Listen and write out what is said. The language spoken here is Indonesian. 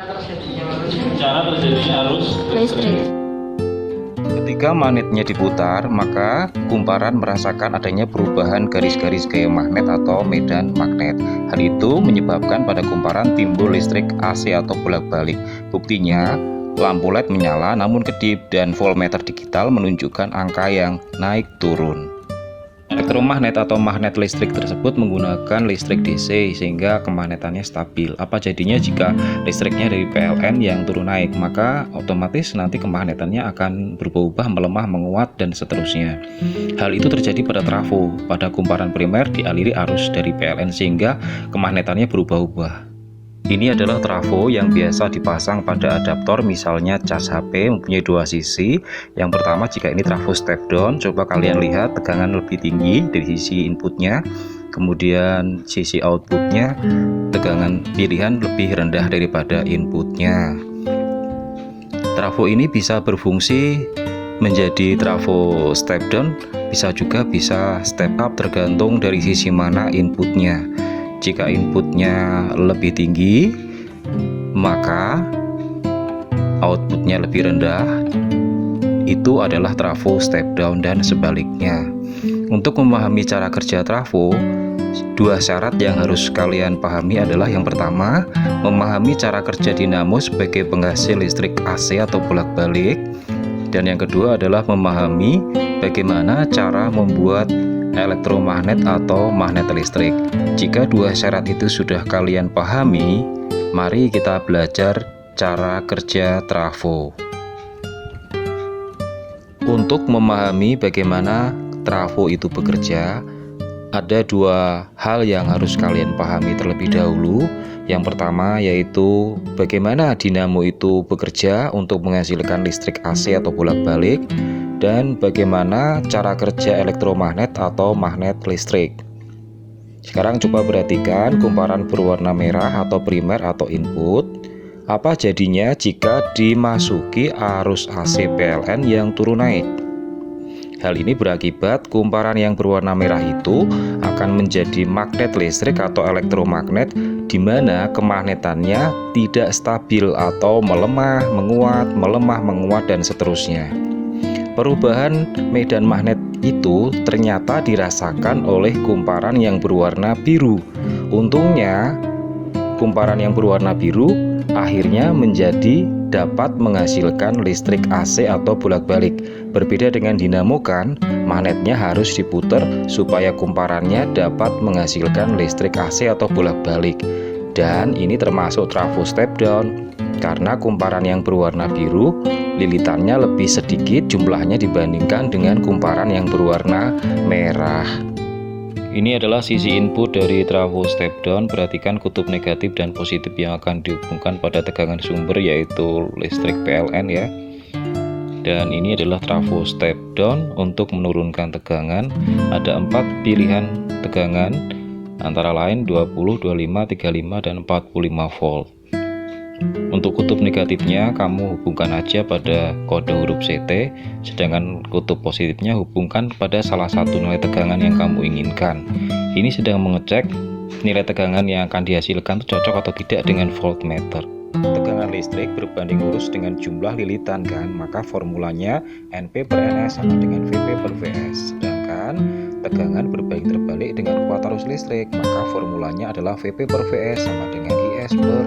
Cara terjadinya arus listrik. Ketika magnetnya diputar, maka kumparan merasakan adanya perubahan garis-garis gaya magnet atau medan magnet. Hal itu menyebabkan pada kumparan timbul listrik AC atau bolak-balik. Buktinya, lampu LED menyala namun kedip dan voltmeter digital menunjukkan angka yang naik turun. Elektromagnet atau magnet listrik tersebut menggunakan listrik DC sehingga kemagnetannya stabil. Apa jadinya jika listriknya dari PLN yang turun naik? Maka otomatis nanti kemagnetannya akan berubah-ubah, melemah, menguat, dan seterusnya. Hal itu terjadi pada trafo. Pada kumparan primer dialiri arus dari PLN sehingga kemagnetannya berubah-ubah. Ini adalah trafo yang biasa dipasang pada adaptor, misalnya cas HP mempunyai dua sisi. Yang pertama, jika ini trafo step down, coba kalian lihat tegangan lebih tinggi dari sisi inputnya, kemudian sisi outputnya tegangan pilihan lebih rendah daripada inputnya. Trafo ini bisa berfungsi menjadi trafo step down, bisa juga bisa step up, tergantung dari sisi mana inputnya. Jika inputnya lebih tinggi, maka outputnya lebih rendah. Itu adalah trafo step down dan sebaliknya. Untuk memahami cara kerja trafo, dua syarat yang harus kalian pahami adalah yang pertama, memahami cara kerja dinamo sebagai penghasil listrik AC atau bolak-balik. Dan yang kedua adalah memahami bagaimana cara membuat elektromagnet atau magnet listrik. Jika dua syarat itu sudah kalian pahami, mari kita belajar cara kerja trafo. Untuk memahami bagaimana trafo itu bekerja, ada dua hal yang harus kalian pahami terlebih dahulu. Yang pertama yaitu bagaimana dinamo itu bekerja untuk menghasilkan listrik AC atau bolak-balik, dan bagaimana cara kerja elektromagnet atau magnet listrik. Sekarang coba perhatikan kumparan berwarna merah atau primer atau input. Apa jadinya jika dimasuki arus AC PLN yang turun naik? Hal ini berakibat kumparan yang berwarna merah itu akan menjadi magnet listrik atau elektromagnet, di mana kemagnetannya tidak stabil atau melemah, menguat, dan seterusnya. Perubahan medan magnet itu ternyata dirasakan oleh kumparan yang berwarna biru. Untungnya, kumparan yang berwarna biru akhirnya menjadi dapat menghasilkan listrik AC atau bolak-balik. Berbeda dengan dinamo kan, magnetnya harus diputar supaya kumparannya dapat menghasilkan listrik AC atau bolak-balik. Dan ini termasuk trafo step down, karena kumparan yang berwarna biru lilitannya lebih sedikit jumlahnya dibandingkan dengan kumparan yang berwarna merah. Ini adalah sisi input dari trafo step down. Perhatikan kutub negatif dan positif yang akan dihubungkan pada tegangan sumber, yaitu listrik PLN ya. Dan ini adalah trafo step down. Untuk menurunkan tegangan ada 4 pilihan tegangan, antara lain 20, 25, 35, dan 45 volt. Untuk kutub negatifnya kamu hubungkan aja pada kode huruf CT, sedangkan kutub positifnya hubungkan pada salah satu nilai tegangan yang kamu inginkan. Ini sedang mengecek nilai tegangan yang akan dihasilkan cocok atau tidak dengan voltmeter. Tegangan listrik berbanding lurus dengan jumlah lilitan kan, maka formulanya NP per NS sama dengan VP per VS. Sedangkan tegangan berbanding terbalik dengan kuat arus listrik, maka formulanya adalah VP per VS sama dengan IS per